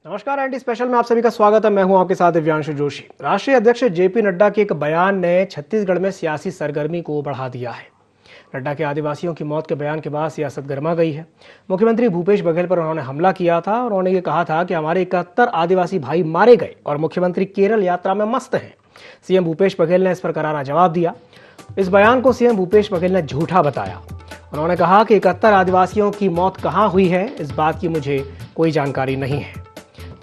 नमस्कार anti special में आप सभी का स्वागत है। मैं हूं आपके साथ दिव्यांशु जोशी। राष्ट्रीय अध्यक्ष जेपी नड्डा के एक बयान ने छत्तीसगढ़ में सियासी सरगर्मी को बढ़ा दिया है। नड्डा के आदिवासियों की मौत के बयान के बाद सियासत गर्मा गई है। मुख्यमंत्री भूपेश बघेल पर उन्होंने हमला किया था और उन्होंने ये कहा था कि हमारे 71 आदिवासी भाई मारे गए और मुख्यमंत्री केरल यात्रा में मस्त हैं। सीएम भूपेश बघेल ने इस पर करारा जवाब दिया। इस बयान को सीएम भूपेश बघेल ने झूठा बताया। उन्होंने कहा कि 71 आदिवासियों की मौत कहां हुई है, इस बात की मुझे कोई जानकारी नहीं है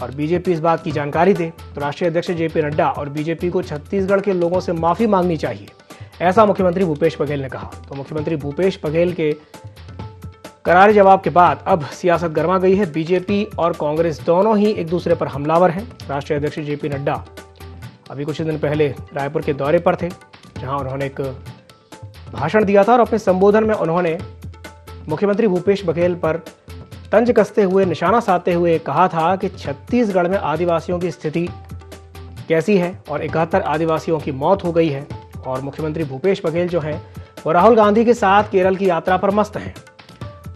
और बीजेपी इस बात की जानकारी दे तो राष्ट्रीय अध्यक्ष जेपी नड्डा और बीजेपी को छत्तीसगढ़ के लोगों से माफी मांगनी चाहिए, ऐसा मुख्यमंत्री भूपेश बघेल ने कहा। तो मुख्यमंत्री भूपेश बघेल के करारे जवाब के बाद अब सियासत गर्मा गई है। बीजेपी और कांग्रेस दोनों ही एक दूसरे पर हमलावर हैं। राष्ट्रीय अध्यक्ष जेपी नड्डा अभी कुछ दिन पहले रायपुर के दौरे पर थे, जहां उन्होंने एक भाषण दिया था और अपने संबोधन में उन्होंने मुख्यमंत्री भूपेश बघेल पर तंज कसते हुए, निशाना साधते हुए कहा था कि छत्तीसगढ़ में आदिवासियों की स्थिति कैसी है और 71 आदिवासियों की मौत हो गई है और मुख्यमंत्री भूपेश बघेल जो हैं वो राहुल गांधी के साथ केरल की यात्रा पर मस्त हैं।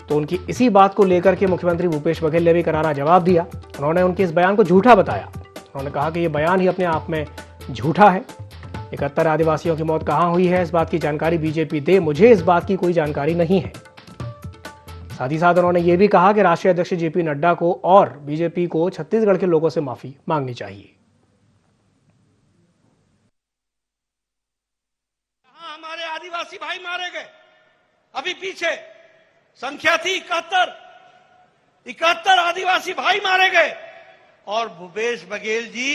तो उनकी इसी बात को लेकर के मुख्यमंत्री भूपेश बघेल ने भी करारा जवाब दिया। उन्होंने उनके इस बयान को झूठा बताया। उन्होंने कहा कि ये बयान ही अपने आप में झूठा है। 71 आदिवासियों की मौत कहाँ हुई है, इस बात की जानकारी बीजेपी दे, मुझे इस बात की कोई जानकारी नहीं है। साथ ही साथ उन्होंने ये भी कहा कि राष्ट्रीय अध्यक्ष जेपी नड्डा को और बीजेपी को छत्तीसगढ़ के लोगों से माफी मांगनी चाहिए। हमारे आदिवासी भाई मारे गए, अभी पीछे संख्या थी 71 आदिवासी भाई मारे गए और भूपेश बघेल जी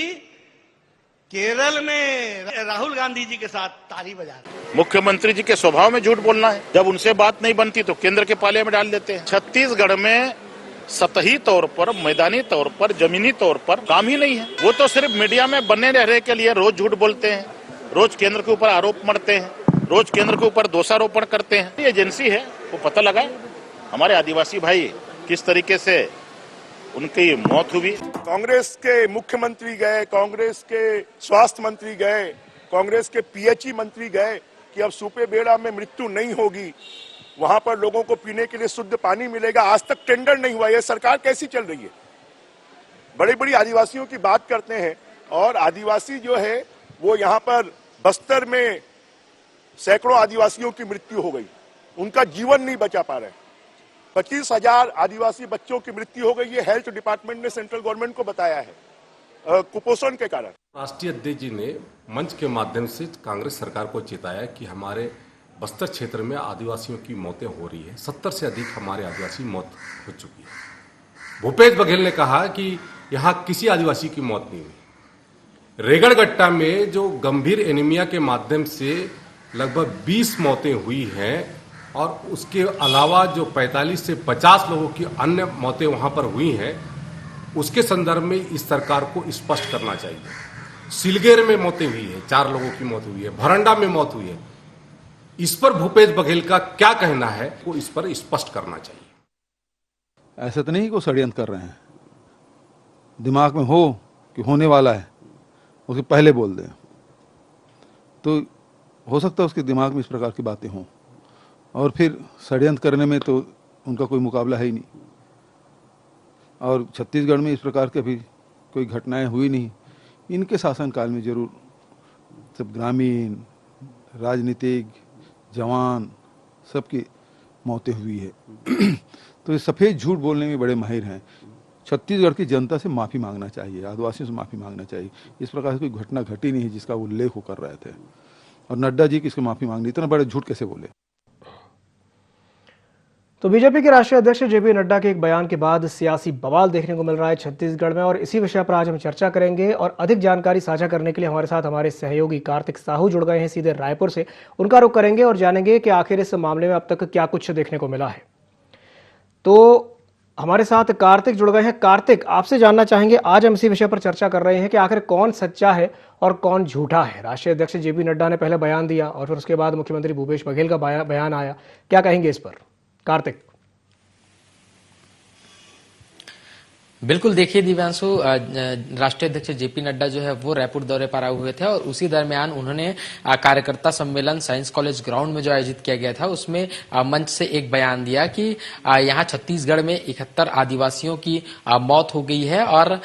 केरल में राहुल गांधी जी के साथ ताली बजा रहे। मुख्यमंत्री जी के स्वभाव में झूठ बोलना है। जब उनसे बात नहीं बनती तो केंद्र के पाले में डाल देते हैं। छत्तीसगढ़ में सतही तौर पर, मैदानी तौर पर, जमीनी तौर पर काम ही नहीं है। वो तो सिर्फ मीडिया में बने रहने के लिए रोज झूठ बोलते हैं, रोज केंद्र के ऊपर आरोप मढ़ते हैं, रोज केंद्र के ऊपर दोषारोपण करते हैं। ये एजेंसी है, वो पता लगाए हमारे आदिवासी भाई किस तरीके से उनकी मौत हुई। कांग्रेस के मुख्यमंत्री गए, कांग्रेस के स्वास्थ्य मंत्री गए, कांग्रेस के पीएचई मंत्री गए कि अब सूपे बेड़ा में मृत्यु नहीं होगी, वहां पर लोगों को पीने के लिए शुद्ध पानी मिलेगा। आज तक टेंडर नहीं हुआ। यह सरकार कैसी चल रही है? बड़ी बड़ी आदिवासियों की बात करते हैं और आदिवासी जो है वो यहाँ पर बस्तर में सैकड़ों आदिवासियों की मृत्यु हो गई, उनका जीवन नहीं बचा पा रहे। 25,000 आदिवासी बच्चों की मृत्यु हो गई। ये हेल्थ डिपार्टमेंट ने सेंट्रल गवर्नमेंट को बताया है, कुपोषण के कारण। राष्ट्रीय अध्यक्ष जी ने मंच के माध्यम से कांग्रेस सरकार को चेताया कि हमारे बस्तर क्षेत्र में आदिवासियों की मौतें हो रही है। 70 से अधिक हमारे आदिवासी मौत हो चुकी है। भूपेश बघेल ने कहा कि यहाँ किसी आदिवासी की मौत नहीं हुई। रेगड़गट्टा में जो गंभीर एनीमिया के माध्यम से लगभग 20 मौतें हुई हैं और उसके अलावा जो 45 से 50 लोगों की अन्य मौतें वहां पर हुई हैं, उसके संदर्भ में इस सरकार को स्पष्ट करना चाहिए। सिलगेर में मौतें हुई है, 4 लोगों की मौत हुई है, भरंडा में मौत हुई है। इस पर भूपेश बघेल का क्या कहना है, वो इस पर स्पष्ट करना चाहिए। ऐसा तो नहीं कि वो षड्यंत्र कर रहे हैं, दिमाग में हो कि होने वाला है उसके पहले बोल दें, तो हो सकता है उसके दिमाग में इस प्रकार की बातें हों और फिर षड्यंत्र करने में तो उनका कोई मुकाबला है ही नहीं। और छत्तीसगढ़ में इस प्रकार की अभी कोई घटनाएं हुई नहीं। इनके शासनकाल में जरूर सब ग्रामीण, राजनीतिक, जवान सबकी मौतें हुई है। तो ये सफ़ेद झूठ बोलने में बड़े माहिर हैं। छत्तीसगढ़ की जनता से माफ़ी मांगना चाहिए, आदिवासियों से माफ़ी मांगना चाहिए। इस प्रकार से कोई घटना घटी नहीं है जिसका उल्लेख वो कर रहे थे। और नड्डा जी की इसको माफ़ी मांगनी, इतना बड़ा झूठ कैसे बोले? तो बीजेपी के राष्ट्रीय अध्यक्ष जेपी नड्डा के एक बयान के बाद सियासी बवाल देखने को मिल रहा है छत्तीसगढ़ में और इसी विषय पर आज हम चर्चा करेंगे। और अधिक जानकारी साझा करने के लिए हमारे साथ हमारे सहयोगी कार्तिक साहू जुड़ गए हैं सीधे रायपुर से। उनका रुख करेंगे और जानेंगे कि आखिर इस मामले में अब तक क्या कुछ देखने को मिला है। तो हमारे साथ कार्तिक जुड़ गए हैं। कार्तिक, आपसे जानना चाहेंगे, आज हम इसी विषय पर चर्चा कर रहे हैं कि आखिर कौन सच्चा है और कौन झूठा है। राष्ट्रीय अध्यक्ष जेपी नड्डा ने पहले बयान दिया और फिर उसके बाद मुख्यमंत्री भूपेश बघेल का बयान आया, क्या कहेंगे इस पर कार्तिक? बिल्कुल, देखिए दिव्यांशु, राष्ट्रीय अध्यक्ष जेपी नड्डा जो है वो रायपुर दौरे पर आए हुए थे और उसी दरमियान उन्होंने कार्यकर्ता सम्मेलन साइंस कॉलेज ग्राउंड में जो आयोजित किया गया था उसमें मंच से एक बयान दिया कि यहाँ छत्तीसगढ़ में 71 आदिवासियों की मौत हो गई है और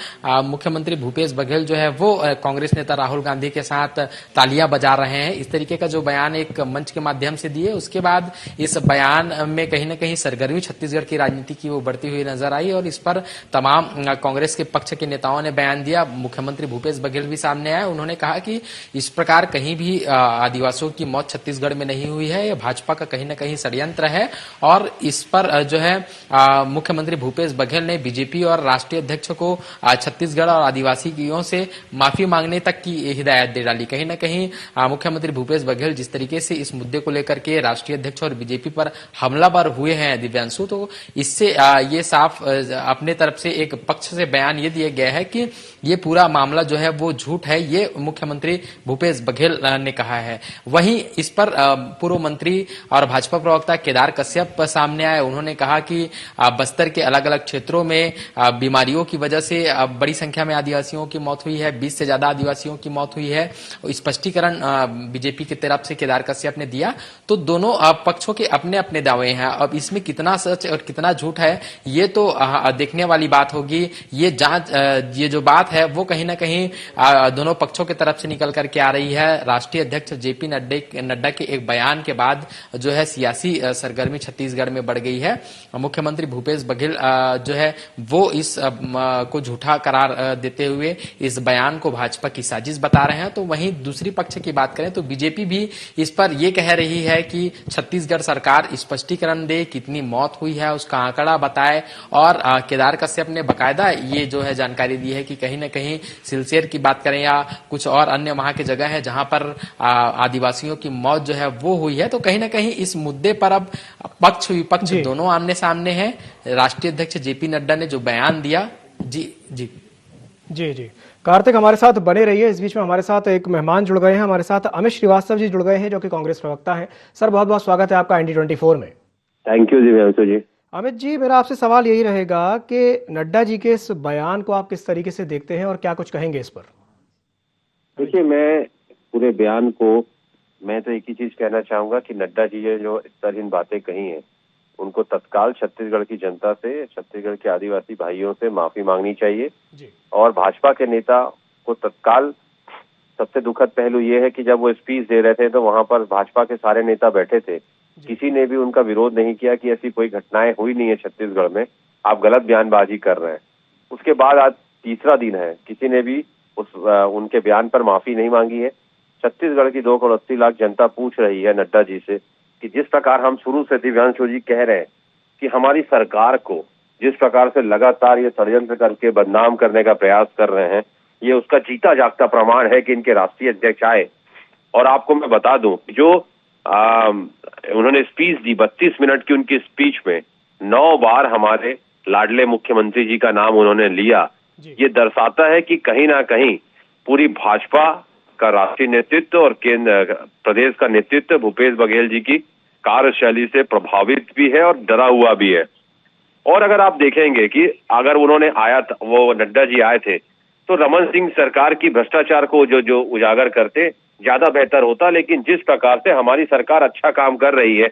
मुख्यमंत्री भूपेश बघेल जो है वो कांग्रेस नेता राहुल गांधी के साथ तालियां बजा रहे हैं। इस तरीके का जो बयान एक मंच के माध्यम से दिए, उसके बाद इस बयान में कहीं ना कहीं सरगर्मी छत्तीसगढ़ की राजनीति की वो बढ़ती हुई नजर आई और इस पर तमाम कांग्रेस के पक्ष के नेताओं ने बयान दिया। मुख्यमंत्री भूपेश बघेल भी सामने आए, उन्होंने कहा कि इस प्रकार कहीं भी आदिवासियों की मौत छत्तीसगढ़ में नहीं हुई है, यह भाजपा का कहीं ना कहीं षड्यंत्र है और इस पर जो है मुख्यमंत्री भूपेश बघेल ने बीजेपी और राष्ट्रीय अध्यक्ष को छत्तीसगढ़ और आदिवासियों से माफी मांगने तक की हिदायत दे डाली। कहीं ना कहीं मुख्यमंत्री भूपेश बघेल जिस तरीके से इस मुद्दे को लेकर के राष्ट्रीय अध्यक्ष और बीजेपी पर हमलावर हुए हैं दिव्यांशु, तो इससे ये साफ अपने तरफ से एक पक्ष से बयान ये दिया गया है कि ये पूरा मामला जो है वो झूठ है, ये मुख्यमंत्री भूपेश बघेल ने कहा है। वहीं इस पर पूर्व मंत्री और भाजपा प्रवक्ता केदार कश्यप सामने आए, उन्होंने कहा कि बस्तर के अलग अलग क्षेत्रों में बीमारियों की वजह से बड़ी संख्या में आदिवासियों की मौत हुई है, 20 से ज्यादा आदिवासियों की मौत हुई है। स्पष्टीकरण बीजेपी की तरफ से केदार कश्यप ने दिया। तो दोनों पक्षों के अपने अपने दावे हैं, अब इसमें कितना सच और कितना झूठ है ये तो देखने वाली बात होगी। ये जांच, ये जो बात है वो कहीं ना कहीं दोनों पक्षों की तरफ से निकल करके आ रही है। राष्ट्रीय अध्यक्ष जेपी नड्डा के एक बयान के बाद जो है सियासी सरगर्मी छत्तीसगढ़ में बढ़ गई है। मुख्यमंत्री भूपेश बघेल जो है वो इस को झूठा करार देते हुए इस बयान को भाजपा की साजिश बता रहे हैं। तो वहीं दूसरी पक्ष की बात करें तो बीजेपी भी इस पर यह कह रही है कि छत्तीसगढ़ सरकार स्पष्टीकरण दे, कितनी मौत हुई है उसका आंकड़ा बताए और केदार कश्यप ने बकायदा ये जो है जानकारी दी है कि कहीं ना कहीं सिलचर की बात करें या कुछ और अन्य वहां की जगह है जहां पर आदिवासियों की मौत जो है वो हुई है। तो कहीं ना कहीं इस मुद्दे पर अब पक्ष विपक्ष दोनों आमने सामने हैं। राष्ट्रीय अध्यक्ष जेपी नड्डा ने जो बयान दिया, जी कार्तिक हमारे साथ बने रहिए। इस बीच में हमारे साथ एक मेहमान जुड़ गए हैं, हमारे साथ अमित श्रीवास्तव जी जुड़ गए हैं जो कि कांग्रेस प्रवक्ता हैं। सर बहुत बहुत स्वागत है आपका ND24 में। थैंक यू दिव्यांशु जी। अमित जी, मेरा आपसे सवाल यही रहेगा कि नड्डा जी के इस बयान को आप किस तरीके से देखते हैं और क्या कुछ कहेंगे इस पर? देखिए, मैं पूरे बयान को मैं तो एक ही चीज कहना चाहूंगा कि नड्डा जी ने जो इस तरह इन बातें कही हैं उनको तत्काल छत्तीसगढ़ की जनता से, छत्तीसगढ़ के आदिवासी भाइयों से माफी मांगनी चाहिए और भाजपा के नेता को तत्काल, सबसे दुखद पहलू ये है कि जब वो स्पीच दे रहे थे तो वहां पर भाजपा के सारे नेता बैठे थे, किसी ने भी उनका विरोध नहीं किया कि ऐसी कोई घटनाएं हुई नहीं है छत्तीसगढ़ में, आप गलत बयानबाजी कर रहे हैं। उसके बाद आज तीसरा दिन है, किसी ने भी उनके बयान पर माफी नहीं मांगी है। छत्तीसगढ़ की 2 करोड़ 80 लाख जनता पूछ रही है नड्डा जी से कि जिस प्रकार हम शुरू से दिव्यांशु जी कह रहे हैं कि हमारी सरकार को जिस प्रकार से लगातार ये षड्यंत्र करके बदनाम करने का प्रयास कर रहे हैं, ये उसका जीता जागता प्रमाण है कि इनके राष्ट्रीय अध्यक्ष आए। और आपको मैं बता दूं, जो उन्होंने स्पीच दी, 32 मिनट की उनकी स्पीच में 9 बार हमारे लाडले मुख्यमंत्री जी का नाम उन्होंने लिया। ये दर्शाता है कि कहीं ना कहीं पूरी भाजपा का राष्ट्रीय नेतृत्व और केंद्र प्रदेश का नेतृत्व भूपेश बघेल जी की कार्यशैली से प्रभावित भी है और डरा हुआ भी है। और अगर आप देखेंगे कि अगर उन्होंने वो नड्डा जी आए थे तो रमन सिंह सरकार की भ्रष्टाचार को जो उजागर करते ज्यादा बेहतर होता। लेकिन जिस प्रकार से हमारी सरकार अच्छा काम कर रही है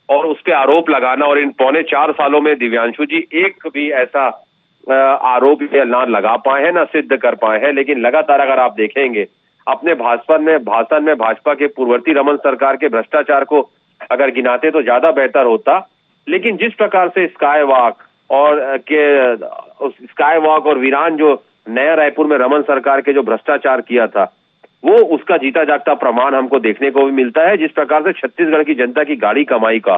और उस पर आरोप लगाना, और इन 4.25 सालों में दिव्यांशु जी एक भी ऐसा आरोप ना लगा पाए हैं ना सिद्ध कर पाए हैं। लेकिन लगातार अगर आप देखेंगे अपने भाषण में भाजपा के पूर्ववर्ती रमन सरकार के भ्रष्टाचार को अगर गिनाते तो ज्यादा बेहतर होता। लेकिन जिस प्रकार से स्काई वॉक और वीरान जो नया रायपुर में रमन सरकार के जो भ्रष्टाचार किया था, वो उसका जीता जागता प्रमाण हमको देखने को भी मिलता है। जिस प्रकार से छत्तीसगढ़ की जनता की गाड़ी कमाई का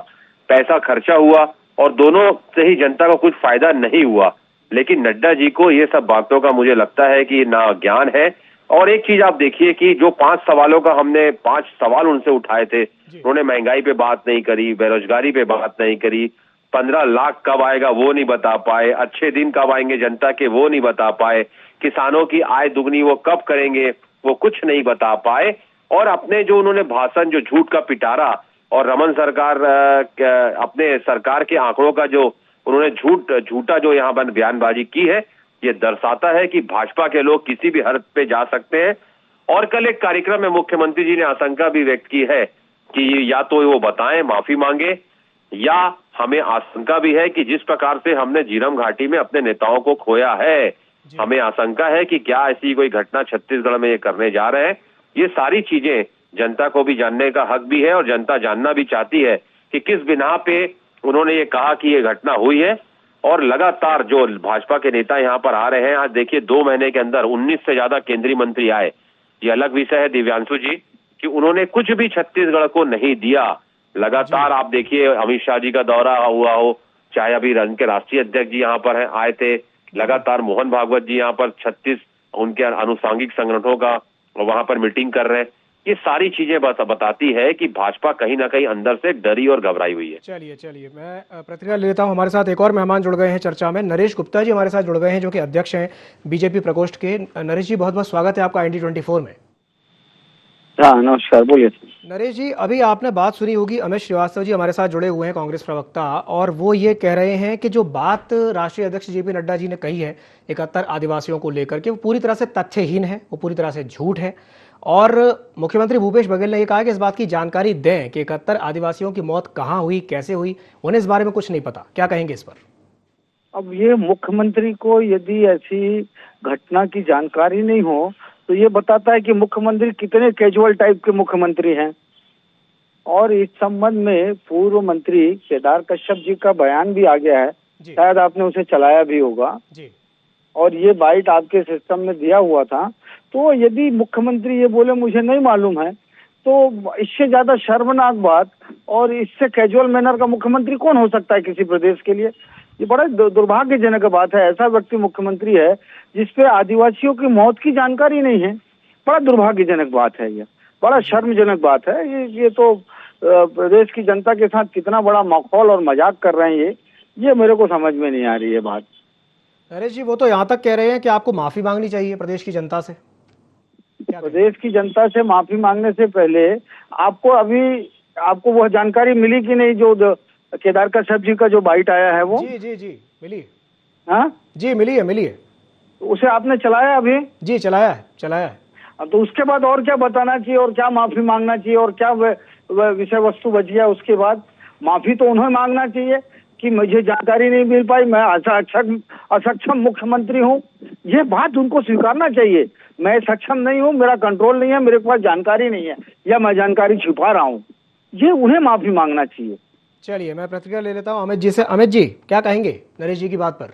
पैसा खर्चा हुआ और दोनों से ही जनता को कुछ फायदा नहीं हुआ। लेकिन नड्डा जी को ये सब बातों का मुझे लगता है कि ना ज्ञान है। और एक चीज आप देखिए कि जो 5 सवालों का हमने 5 सवाल उनसे उठाए थे, उन्होंने महंगाई पे बात नहीं करी, बेरोजगारी पे बात नहीं करी, 15 लाख कब आएगा वो नहीं बता पाए, अच्छे दिन कब आएंगे जनता के वो नहीं बता पाए, किसानों की आय दुगनी वो कब करेंगे वो कुछ नहीं बता पाए। और अपने जो उन्होंने भाषण जो झूठ का पिटारा और रमन सरकार अपने सरकार के आंकड़ों का जो उन्होंने झूठा जो यहाँ पर बयानबाजी की है, ये दर्शाता है कि भाजपा के लोग किसी भी हद पे जा सकते हैं। और कल एक कार्यक्रम में मुख्यमंत्री जी ने आशंका भी व्यक्त की है कि या तो वो बताएं, माफी मांगे, या हमें आशंका भी है कि जिस प्रकार से हमने झीरम घाटी में अपने नेताओं को खोया है, हमें आशंका है कि क्या ऐसी कोई घटना छत्तीसगढ़ में ये करने जा रहे हैं। ये सारी चीजें जनता को भी जानने का हक भी है और जनता जानना भी चाहती है कि किस बिना पे उन्होंने ये कहा कि ये घटना हुई है। और लगातार जो भाजपा के नेता यहाँ पर आ रहे हैं, आज देखिए 2 महीने के अंदर 19 से ज्यादा केंद्रीय मंत्री आए। ये अलग विषय है दिव्यांशु जी कि उन्होंने कुछ भी छत्तीसगढ़ को नहीं दिया। लगातार आप देखिए अमित शाह जी का दौरा हुआ हो, चाहे अभी रन के राष्ट्रीय अध्यक्ष जी यहाँ पर आए थे, लगातार मोहन भागवत जी यहाँ पर 36 उनके अनुसांगिक संगठनों का वहां पर मीटिंग कर रहे हैं। ये सारी चीजें बताती है कि भाजपा कहीं ना कहीं अंदर से डरी और घबराई हुई है। चलिए मैं प्रतिक्रिया लेता हूं। हमारे साथ एक और मेहमान जुड़ गए हैं चर्चा में। नरेश गुप्ता जी हमारे साथ जुड़ गए हैं, जो कि अध्यक्ष हैं बीजेपी प्रकोष्ठ के। नरेश जी, बहुत बहुत स्वागत है आपका इंडी 24 में। हाँ, नमस्कार, बोलिए। नरेश जी, अभी आपने बात सुनी होगी, अमित श्रीवास्तव जी हमारे साथ जुड़े हुए हैं, कांग्रेस प्रवक्ता, और वो ये कह रहे हैं कि जो बात राष्ट्रीय अध्यक्ष जेपी नड्डा जी ने कही है 71 आदिवासियों को लेकर के, वो पूरी तरह से तथ्यहीन है, वो पूरी तरह से झूठ है। और मुख्यमंत्री भूपेश बघेल ने ये कहा कि इस बात की जानकारी दें कि 71 आदिवासियों की मौत कहाँ हुई, कैसे हुई, उन्हें इस बारे में कुछ नहीं पता। क्या कहेंगे इस पर? अब ये मुख्यमंत्री को यदि ऐसी घटना की जानकारी नहीं हो तो ये बताता है कि मुख्यमंत्री कितने कैजुअल टाइप के मुख्यमंत्री हैं। और इस संबंध में पूर्व मंत्री केदार कश्यप जी का बयान भी आ गया है, शायद आपने उसे चलाया भी होगा जी। और ये बाइट आपके सिस्टम में दिया हुआ था। तो यदि मुख्यमंत्री ये बोले मुझे नहीं मालूम है, तो इससे ज्यादा शर्मनाक बात और इससे कैजुअल मैनर का मुख्यमंत्री कौन हो सकता है किसी प्रदेश के लिए। ये बड़ा दुर्भाग्यजनक बात है। ऐसा व्यक्ति मुख्यमंत्री है जिसपे आदिवासियों की मौत की जानकारी नहीं है। बड़ा दुर्भाग्यजनक बात है, ये बड़ा शर्मजनक बात है। ये तो प्रदेश की जनता के साथ कितना बड़ा मखौल और मजाक कर रहे हैं, ये मेरे को समझ में नहीं आ रही है बात। नरेश जी, वो तो यहाँ तक कह रहे हैं कि आपको माफी मांगनी चाहिए प्रदेश की जनता से। प्रदेश की जनता से माफी मांगने से पहले आपको वह जानकारी मिली कि नहीं, जो केदार कश्यप जी का जो बाइट आया है वो? जी मिली। हाँ जी, मिली है। तो उसे आपने चलाया अभी? जी, चलाया है। तो उसके बाद और क्या बताना चाहिए और क्या माफी मांगना चाहिए और क्या विषय वस्तु बच गया? उसके बाद माफी तो उन्हें मांगना चाहिए कि मुझे जानकारी नहीं मिल पाई, मैं असक्षम मुख्यमंत्री हूँ। ये बात उनको स्वीकारना चाहिए। मैं सक्षम नहीं हूँ, मेरा कंट्रोल नहीं है, मेरे पास जानकारी नहीं है, या मैं जानकारी छुपा रहा हूँ, ये उन्हें माफी मांगना चाहिए। चलिए, मैं प्रतिक्रिया ले लेता हूँ अमित जी से। अमित जी, क्या कहेंगे नरेश जी की बात पर?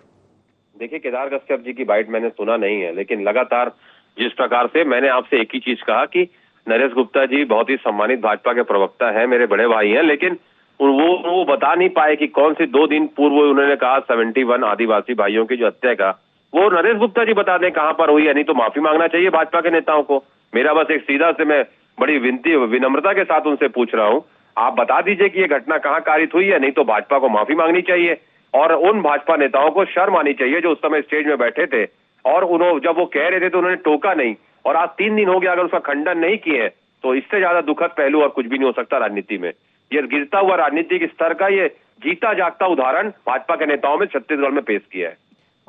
देखिए, केदार कश्यप जी की बाइट मैंने सुना नहीं है, लेकिन लगातार जिस प्रकार से मैंने आपसे एक ही चीज कहा कि नरेश गुप्ता जी बहुत ही सम्मानित भाजपा के प्रवक्ता है, मेरे बड़े भाई हैं, लेकिन वो बता नहीं पाए कि कौन से 2 दिन पूर्व उन्होंने कहा 71 आदिवासी भाइयों की जो हत्या का, वो नरेश गुप्ता जी बता दें कहां पर हुई है। नहीं तो माफी मांगना चाहिए भाजपा के नेताओं को। मेरा बस एक सीधा से मैं बड़ी विनम्रता के साथ उनसे पूछ रहा हूँ, आप बता दीजिए कि ये घटना कहाँ कारित हुई है, नहीं तो भाजपा को माफी मांगनी चाहिए। और उन भाजपा नेताओं को शर्म आनी चाहिए जो उस समय स्टेज में बैठे थे और उन्होंने जब वो कह रहे थे तो उन्होंने टोका नहीं, और आज 3 दिन हो गया अगर उसका खंडन नहीं किए तो इससे ज्यादा दुखद पहलू और कुछ भी नहीं हो सकता राजनीति में। ये गिरता हुआ राजनीतिक स्तर का ये जीता जागता उदाहरण भाजपा के नेताओं में छत्तीसगढ़ में पेश किया है।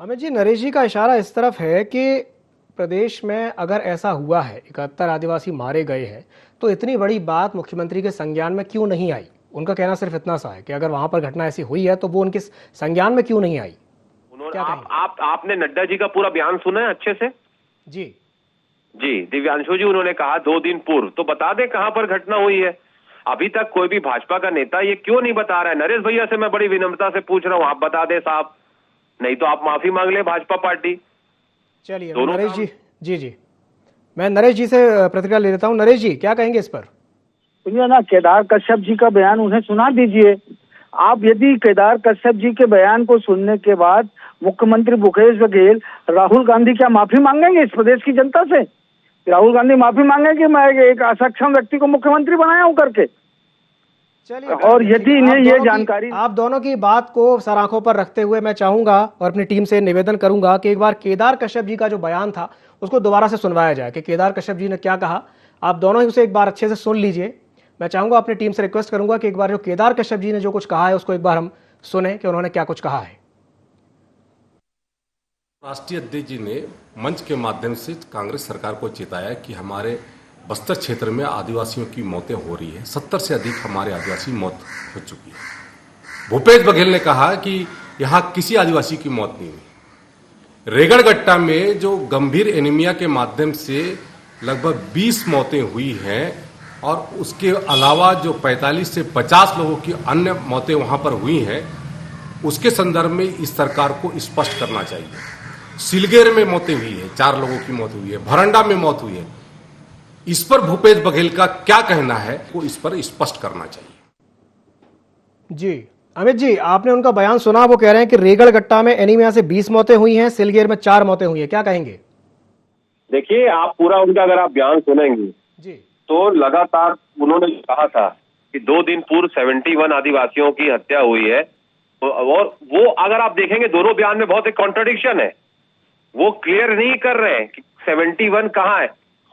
अमित जी, नरेश जी का इशारा इस तरफ है कि प्रदेश में अगर ऐसा हुआ है, 71 आदिवासी मारे गए हैं, तो इतनी बड़ी बात मुख्यमंत्री के संज्ञान में क्यों नहीं आई? उनका कहना सिर्फ इतना सा है कि अगर वहां पर घटना ऐसी हुई है तो वो उनके संज्ञान में क्यों नहीं आई? आपने नड्डा जी का पूरा बयान सुना है अच्छे से? जी दिव्यांशु जी, उन्होंने कहा 2 दिन पूर्व, तो बता दें कहां पर घटना हुई है। अभी तक कोई भी भाजपा का नेता ये क्यों नहीं बता रहा है? नरेश भैया से मैं बड़ी विनम्रता से पूछ रहा हूँ, आप बता दें साहब, नहीं तो आप माफी मांग ले भाजपा पार्टी। चलिए, नरेश जी जी मैं नरेश जी से प्रतिक्रिया ले लेता हूँ। नरेश जी, क्या कहेंगे इस पर? सुनिए ना, केदार कश्यप जी का बयान उन्हें सुना दीजिए। आप यदि केदार कश्यप जी के बयान को सुनने के बाद मुख्यमंत्री भूपेश बघेल, राहुल गांधी क्या माफी मांगेंगे इस प्रदेश की जनता से? राहुल गांधी माफी मांगेंगे कि मैं एक असक्षम व्यक्ति को मुख्यमंत्री बनाया हूं करके? चलिए, और यदि इन्हें ये जानकारी, आप दोनों की बात को सर आंखों पर रखते हुए मैं चाहूंगा और अपनी टीम से निवेदन करूंगा कि एक बार केदार कश्यप जी का जो बयान था उसको दोबारा से सुनवाया जाए कि केदार कश्यप जी ने क्या कहा। आप दोनों ही उसे एक बार अच्छे से सुन लीजिए। मैं चाहूंगा, अपनी टीम से रिक्वेस्ट करूंगा कि एक बार जो केदार कश्यप जी ने जो कुछ कहा है उसको एक बार हम सुने कि उन्होंने क्या कुछ कहा है। राष्ट्रीय अध्यक्ष जी ने मंच के माध्यम से कांग्रेस सरकार को चेताया कि हमारे बस्तर क्षेत्र में आदिवासियों की मौतें हो रही है। 70 से अधिक हमारे आदिवासी मौत हो चुकी है। भूपेश बघेल ने कहा कि यहाँ किसी आदिवासी की मौत नहीं हुई। रेगड़गट्टा में जो गंभीर एनीमिया के माध्यम से लगभग 20 मौतें हुई हैं और उसके अलावा जो 45 से 50 लोगों की अन्य मौतें वहां पर हुई हैं, उसके संदर्भ में इस सरकार को स्पष्ट करना चाहिए। सिलगेर में मौतें हुई है, 4 लोगों की मौत हुई है, भरंडा में मौत हुई है। इस पर भूपेश बघेल का क्या कहना है, वो इस पर स्पष्ट करना चाहिए। जी अमित जी, आपने उनका बयान सुना। वो कह रहे हैं कि रेगड़गट्टा में एनीमिया से 20 मौतें हुई हैं, सिलगेर में 4 मौतें हुई हैं। क्या कहेंगे? देखिए, आप पूरा उनका अगर आप बयान सुनेंगे जी, तो लगातार उन्होंने कहा था कि 2 दिन पूर्व 71 आदिवासियों की हत्या हुई है। और वो अगर आप देखेंगे दोनों बयान में बहुत एक कॉन्ट्रडिक्शन है। वो क्लियर नहीं कर रहे हैं कि 71 कहाँ है।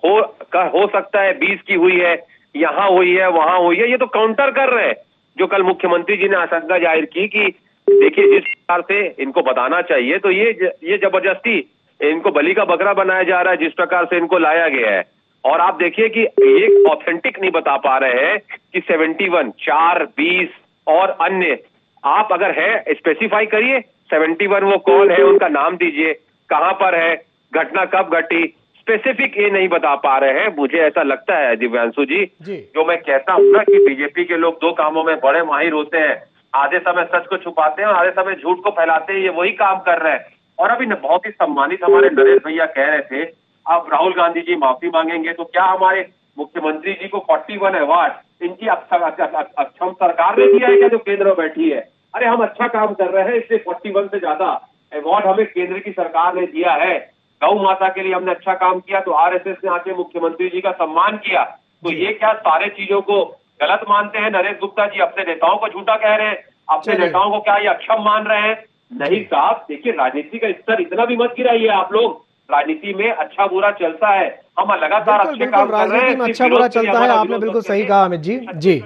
हो सकता है 20 की हुई है, यहाँ हुई है, वहां हुई है। ये तो काउंटर कर रहे हैं जो कल मुख्यमंत्री जी ने आशंका जाहिर की कि देखिए जिस प्रकार से इनको बताना चाहिए, तो ये जबरदस्ती इनको बलि का बकरा बनाया जा रहा है जिस प्रकार से इनको लाया गया है। और आप देखिए कि ये ऑथेंटिक नहीं बता पा रहे हैं कि 71, 4, 20 और अन्य आप अगर है स्पेसिफाई करिए। 71 वो कौन है, उनका नाम दीजिए, कहां पर है, घटना कब घटी, स्पेसिफिक ये नहीं बता पा रहे हैं। मुझे ऐसा लगता है दिव्यांशु जी, जो मैं कहता हूं ना कि बीजेपी के लोग 2 कामों में बड़े माहिर होते हैं। आधे समय सच को छुपाते हैं और आधे समय झूठ को फैलाते हैं। ये वही काम कर रहे हैं। और अभी बहुत ही सम्मानित हमारे नरेश भैया कह रहे थे अब राहुल गांधी जी माफी मांगेंगे, तो क्या हमारे मुख्यमंत्री जी को 41 अवार्ड इनकी अक्षम सरकार ने दिया है क्या, जो केंद्र में बैठी है? अरे हम अच्छा काम कर रहे हैं, इसलिए 41 से ज्यादा अवार्ड हमें केंद्र की सरकार ने दिया है। गौ माता के लिए हमने अच्छा काम किया तो आरएसएस ने आके मुख्यमंत्री जी का सम्मान किया। तो ये क्या सारे चीजों को गलत मानते हैं नरेश गुप्ता जी? अपने नेताओं को झूठा कह रहे हैं, अपने नेताओं को क्या ये अक्षम मान रहे हैं? नहीं साहब, देखिए राजनीति का स्तर इतना भी मत गिराइए आप लोग। राजनीति में अच्छा बुरा चलता है, हम लगातार अच्छे काम कर रहे हैं। अच्छा बुरा चलता है, आपने बिल्कुल सही कहा अमित जी। जी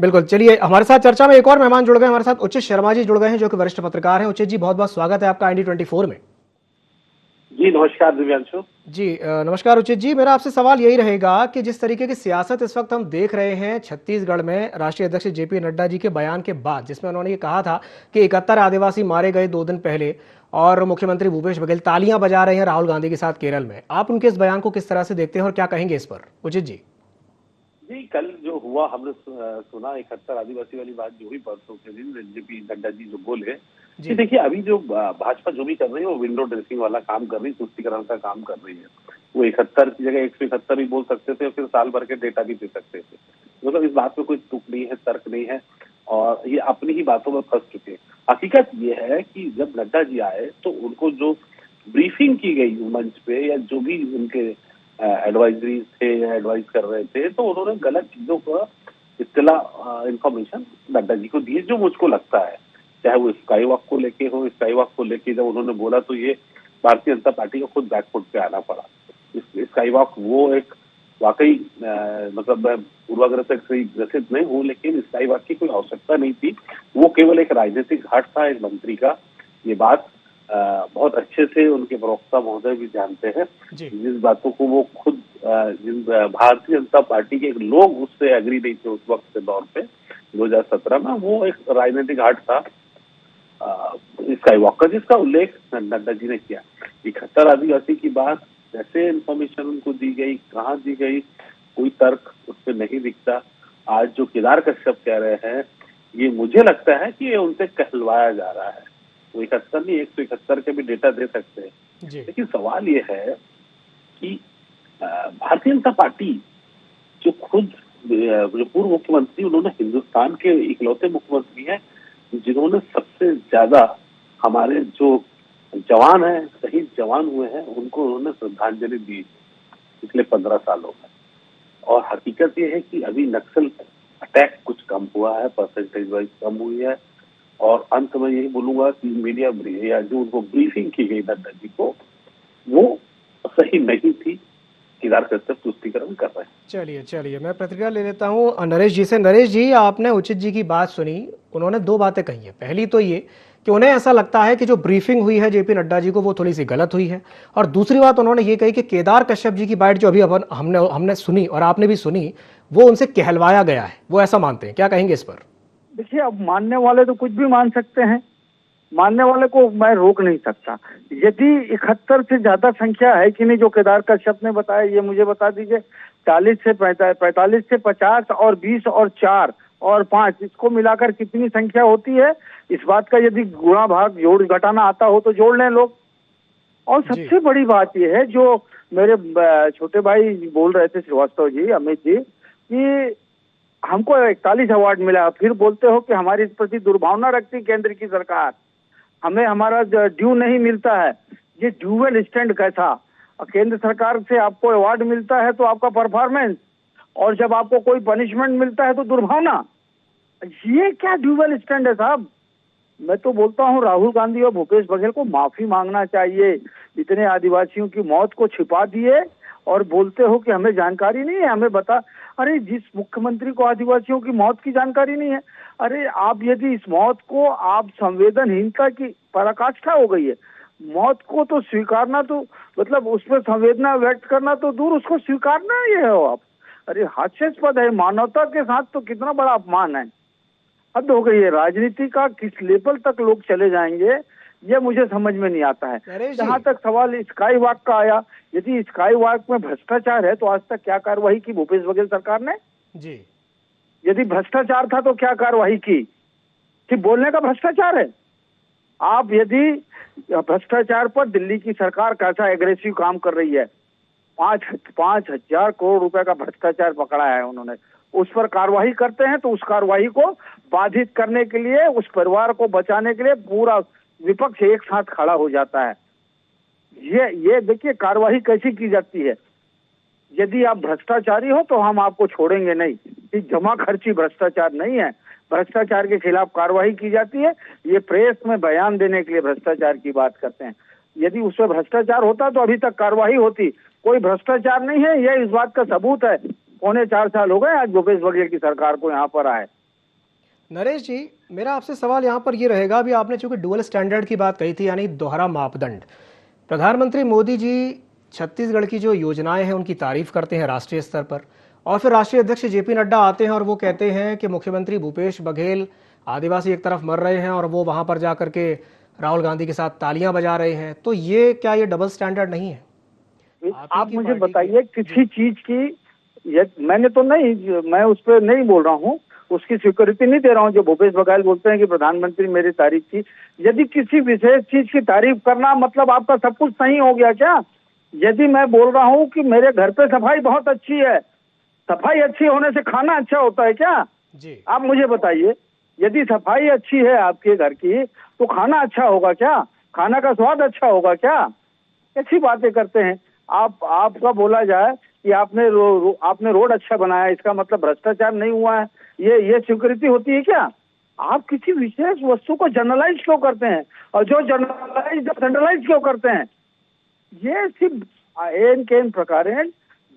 बिल्कुल। चलिए, हमारे साथ चर्चा में एक और मेहमान जुड़ गए। हमारे साथ उचित शर्मा जी जुड़ गए हैं, जो कि वरिष्ठ पत्रकार हैं। उचित जी, बहुत बहुत स्वागत है आपका IND24 में। जी नमस्कार दिव्यांशु जी। नमस्कार उचित जी, मेरा आपसे सवाल यही रहेगा कि जिस तरीके की सियासत इस वक्त हम देख रहे हैं छत्तीसगढ़ में, राष्ट्रीय अध्यक्ष JP नड्डा जी के बयान के बाद, जिसमें उन्होंने ये कहा था कि 71 आदिवासी मारे गए 2 दिन पहले, और मुख्यमंत्री भूपेश बघेल तालियां बजा रहे हैं राहुल गांधी के साथ केरल में। आप उनके इस बयान को किस तरह से देखते हैं और क्या कहेंगे इस पर, उचित जी? जी, कल जो हुआ हमने सुना 71 आदिवासी वाली बात जो हुई परसों के दिन JP नड्डा जी जो बोले कि देखिए अभी जो भाजपा जो भी कर रही है वो विंडो ड्रेसिंग वाला काम कर रही है, तुष्टिकरण का काम कर रही है। वो 71 की जगह 171 भी बोल सकते थे, फिर साल भर के डेटा भी दे सकते थे। मतलब इस बात में कोई तुक नहीं है, तर्क नहीं है, और ये अपनी ही बातों में फंस चुके हैं। हकीकत ये है कि जब नड्डा जी आए तो उनको जो ब्रीफिंग की गई मंच पे, या जो भी उनके एडवाइजरी थे या एडवाइज कर रहे थे, तो उन्होंने गलत चीजों का इत्तला इंफॉर्मेशन नड्डा जी को दी, जो मुझको लगता है, चाहे वो स्काई वॉक को लेके हो। स्काई वॉक को लेके जब उन्होंने बोला तो ये भारतीय जनता पार्टी को खुद बैकफुट पे आना पड़ा। स्काई वॉक वो एक वाकई मतलब मैं पूर्वाग्रह से ग्रसित नहीं हूँ, लेकिन स्काई वॉक की कोई आवश्यकता नहीं थी। वो केवल एक राजनीतिक हट था एक मंत्री का। ये बात बहुत अच्छे से उनके प्रवक्ता महोदय भी जानते हैं। जिस बातों को वो खुद जिन भारतीय जनता पार्टी के लोग उससे एग्री नहीं थे उस वक्त के दौर पे 2017 में, वो एक राजनीतिक हट था स्काई वॉक का, जिसका उल्लेख नड्डा जी ने किया। 71 आदिवासी की बात कैसे इन्फॉर्मेशन उनको दी गई, कहाँ दी गई, कोई तर्क उस पर नहीं दिखता। आज जो केदार कश्यप कह रहे हैं, ये मुझे लगता है कि ये उनसे कहलवाया जा रहा है। वो 71 नहीं 171 के भी डेटा दे सकते हैं। लेकिन सवाल ये है कि भारतीय जनता पार्टी जो खुद जो पूर्व मुख्यमंत्री, उन्होंने हिंदुस्तान के इकलौते मुख्यमंत्री हैं जिन्होंने सबसे ज्यादा हमारे जो जवान हैं, शहीद जवान हुए हैं, उनको उन्होंने श्रद्धांजलि दी पिछले 15 सालों में। और हकीकत ये है कि अभी नक्सल अटैक कुछ कम हुआ है, परसेंटेज वाइज कम हुई है। और अंत में यही बोलूंगा कि मीडिया या जो उनको ब्रीफिंग की गई नड्डा जी को, वो सही नहीं थी। केदार कश्यप तुष्टीकरण कर रहे हैं। चलिए मैं प्रतिक्रिया ले लेता हूँ नरेश जी से। नरेश जी, आपने उचित जी की बात सुनी, उन्होंने दो बातें कही है। पहली तो ये कि उन्हें ऐसा लगता है कि जो ब्रीफिंग हुई है जेपी नड्डा जी को वो थोड़ी सी गलत हुई है, और दूसरी बात उन्होंने ये कही कि केदार कश्यप जी की बाइट जो अभी हमने सुनी और आपने भी सुनी, वो उनसे कहलवाया गया है, वो ऐसा मानते हैं। क्या कहेंगे इस पर? देखिए, अब मानने वाले तो कुछ भी मान सकते हैं, मानने वाले को मैं रोक नहीं सकता। यदि 71 से ज्यादा संख्या है कि नहीं जो केदार कश्यप ने बताया, ये मुझे बता दीजिए। 40 से 45 से 50 और 20 और 4 और 5, इसको मिलाकर कितनी संख्या होती है? इस बात का यदि गुणा भाग जोड़ घटाना आता हो तो जोड़ लें लोग। और सबसे बड़ी बात यह है, जो मेरे छोटे भाई बोल रहे थे, श्रीवास्तव जी, अमित जी, कि हमको 41 अवार्ड मिला, फिर बोलते हो कि हमारी इस प्रति दुर्भावना रखती केंद्र की सरकार, हमें हमारा ड्यू नहीं मिलता है। ये ड्यूअल स्टैंड कैसा? केंद्र सरकार से आपको अवार्ड मिलता है तो आपका परफॉर्मेंस, और जब आपको कोई पनिशमेंट मिलता है तो दुर्भावना। ये क्या ड्यूअल स्टैंड है साहब? मैं तो बोलता हूँ राहुल गांधी और भूपेश बघेल को माफी मांगना चाहिए। इतने आदिवासियों की मौत को छिपा दिए और बोलते हो कि हमें जानकारी नहीं है, हमें बता। अरे जिस मुख्यमंत्री को आदिवासियों की मौत की जानकारी नहीं है, अरे आप यदि इस मौत को आप संवेदनहीनता की पराकाष्ठा हो गई है, मौत को तो स्वीकारना, तो मतलब उस पर संवेदना व्यक्त करना तो दूर, उसको स्वीकारना ये हो आप। अरे हास्यास्पद है, मानवता के साथ तो कितना बड़ा अपमान है। हद हो गई है। राजनीति का किस लेवल तक लोग चले जाएंगे ये मुझे समझ में नहीं आता है। जहाँ तक सवाल स्काई वॉक का आया, यदि स्काई वॉक में भ्रष्टाचार है तो आज तक क्या कार्रवाई की भूपेश बघेल सरकार ने? जी, यदि भ्रष्टाचार था तो क्या कार्रवाई की? कि बोलने का भ्रष्टाचार है? आप यदि भ्रष्टाचार पर दिल्ली की सरकार कैसा एग्रेसिव काम कर रही है, 5,000 करोड़ रुपए का भ्रष्टाचार पकड़ा है उन्होंने, उस पर कार्रवाई करते हैं तो उस कार्रवाई को बाधित करने के लिए, उस परिवार को बचाने के लिए पूरा विपक्ष एक साथ खड़ा हो जाता है। ये देखिए कार्रवाई कैसी की जाती है। यदि आप भ्रष्टाचारी हो तो हम आपको छोड़ेंगे नहीं। ये जमा खर्ची भ्रष्टाचार नहीं है, भ्रष्टाचार के खिलाफ कार्रवाई की जाती है। ये प्रेस में बयान देने के लिए भ्रष्टाचार की बात करते हैं। यदि उसमें भ्रष्टाचार होता तो अभी तक कार्रवाई होती। कोई भ्रष्टाचार नहीं है, यह इस बात का सबूत है। 4.25 साल हो गए आज भूपेश बघेल की सरकार को यहाँ पर आए। नरेश जी, मेरा आपसे सवाल यहाँ पर ये रहेगा, अभी आपने चूंकि डुअल स्टैंडर्ड की बात कही थी, यानी दोहरा मापदंड। प्रधानमंत्री मोदी जी छत्तीसगढ़ की जो योजनाएं हैं उनकी तारीफ करते हैं राष्ट्रीय स्तर पर, और फिर राष्ट्रीय अध्यक्ष जेपी नड्डा आते हैं और वो कहते हैं कि मुख्यमंत्री भूपेश बघेल आदिवासी एक तरफ मर रहे हैं और वो वहां पर जाकर के राहुल गांधी के साथ तालियां बजा रहे हैं। तो ये क्या ये डबल स्टैंडर्ड नहीं है? आप मुझे बताइए किसी चीज की, मैंने तो नहीं, मैं उस पर नहीं बोल रहा हूँ, उसकी स्वीकृति नहीं दे रहा हूँ। जो भूपेश बघेल बोलते हैं कि प्रधानमंत्री मेरी तारीफ की, यदि किसी विशेष चीज की तारीफ करना मतलब आपका सब कुछ सही हो गया क्या? यदि मैं बोल रहा हूँ कि मेरे घर पे सफाई बहुत अच्छी है, सफाई अच्छी होने से खाना अच्छा होता है क्या? जी, आप मुझे बताइए, यदि सफाई अच्छी है आपके घर की तो खाना अच्छा होगा क्या? खाना का स्वाद अच्छा होगा क्या? ऐसी बातें करते हैं। आपका बोला जाए कि आपने रोड अच्छा बनाया, इसका मतलब भ्रष्टाचार नहीं हुआ है, ये स्वीकृति होती है क्या? आप किसी विशेष वस्तु को जनरलाइज क्यों करते हैं, और जो जनरलाइज क्यों करते हैं? ये सिर्फ एन प्रकार है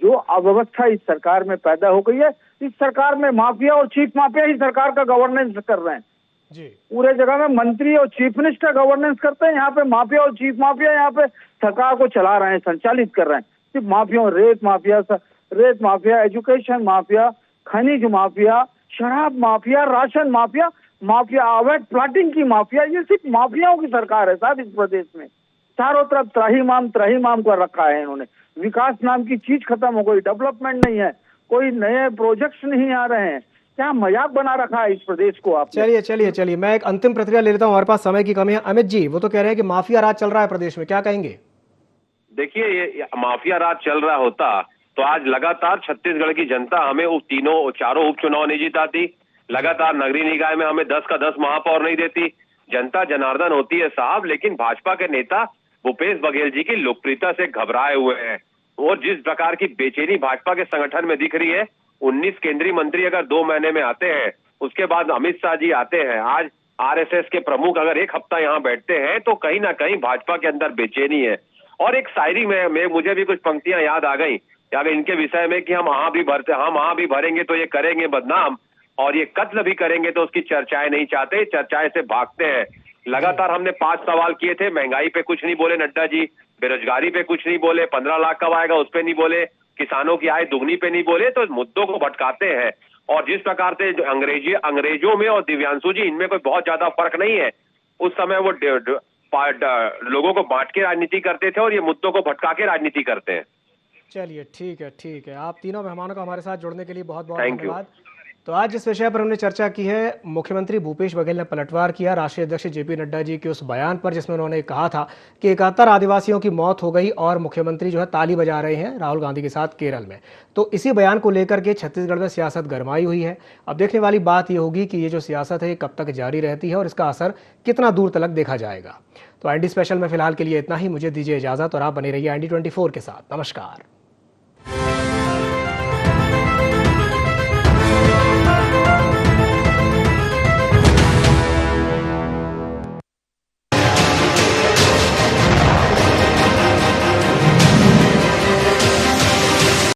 जो अव्यवस्था इस सरकार में पैदा हो गई है। इस सरकार में माफिया और चीफ माफिया ही सरकार का गवर्नेंस कर रहे हैं। जी, पूरे जगह में मंत्री और चीफ मिनिस्टर गवर्नेंस करते हैं, यहाँ पे माफिया और चीफ माफिया यहाँ पे सरकार को चला रहे हैं, संचालित कर रहे हैं। सिर्फ माफिया, रेत माफिया, एजुकेशन माफिया, खनिज माफिया, शराब माफिया, राशन माफिया, अवैध प्लाटिंग की माफिया, ये सिर्फ माफियाओं की सरकार है साहब इस प्रदेश में। चारों तरफ त्राहीमाम कर रखा है इन्होंने। विकास नाम की चीज खत्म हो गई, डेवलपमेंट नहीं है, कोई नए प्रोजेक्ट्स नहीं आ रहे हैं। क्या मजाक बना रखा है इस प्रदेश को आप? चलिए मैं एक अंतिम प्रतिक्रिया ले लेता हूँ, हमारे पास समय की कमी है। अमित जी, वो तो कह रहे हैं कि माफिया राज चल रहा है प्रदेश में, क्या कहेंगे? देखिए, ये माफिया राज चल रहा होता तो आज लगातार छत्तीसगढ़ की जनता हमें चारों उपचुनाव नहीं जिताती, लगातार नगरीय निकाय में हमें 10 का 10 महापौर नहीं देती। जनता जनार्दन होती है साहब, लेकिन भाजपा के नेता भूपेश बघेल जी की लोकप्रियता से घबराए हुए हैं। और जिस प्रकार की बेचैनी भाजपा के संगठन में दिख रही है, 19 केंद्रीय मंत्री अगर 2 महीने में आते हैं, उसके बाद अमित शाह जी आते हैं, आज आरएसएस के प्रमुख अगर एक हफ्ता यहाँ बैठते हैं, तो कहीं ना कहीं भाजपा के अंदर बेचैनी है। और एक शायरी में मुझे भी कुछ पंक्तियां याद आ गई। या अगर इनके विषय में कि हम वहां भी भरेंगे तो ये करेंगे बदनाम, और ये कत्ल भी करेंगे तो उसकी चर्चाएं नहीं चाहते, चर्चाएं से भागते हैं। लगातार हमने 5 सवाल किए थे, महंगाई पे कुछ नहीं बोले नड्डा जी, बेरोजगारी पे कुछ नहीं बोले, 15 लाख कब आएगा उस पे नहीं बोले, किसानों की आय दुगनी पे नहीं बोले, तो मुद्दों को भटकाते हैं। और जिस प्रकार से अंग्रेजों में और दिव्यांशु जी इनमें कोई बहुत ज्यादा फर्क नहीं है, उस समय वो लोगों को बांट के राजनीति करते थे और ये मुद्दों को भटका के राजनीति करते हैं। चलिए ठीक है। आप तीनों मेहमानों का हमारे साथ जुड़ने के लिए बहुत बहुत Thank you. धन्यवाद। तो आज जिस विषय पर हमने चर्चा की है, मुख्यमंत्री भूपेश बघेल ने पलटवार किया राष्ट्रीय अध्यक्ष जेपी नड्डा जी के उस बयान पर जिसमें उन्होंने कहा था कि 71 आदिवासियों की मौत हो गई और मुख्यमंत्री जो है ताली बजा रहे हैं राहुल गांधी के साथ केरल में। तो इसी बयान को लेकर के छत्तीसगढ़ में सियासत गरमाई हुई है। अब देखने वाली बात यह होगी कि ये जो सियासत है ये कब तक जारी रहती है और इसका असर कितना दूर तक देखा जाएगा। तो IND स्पेशल में फिलहाल के लिए इतना ही। मुझे दीजिए इजाजत और आप बने रहिए IND 24 के साथ। नमस्कार।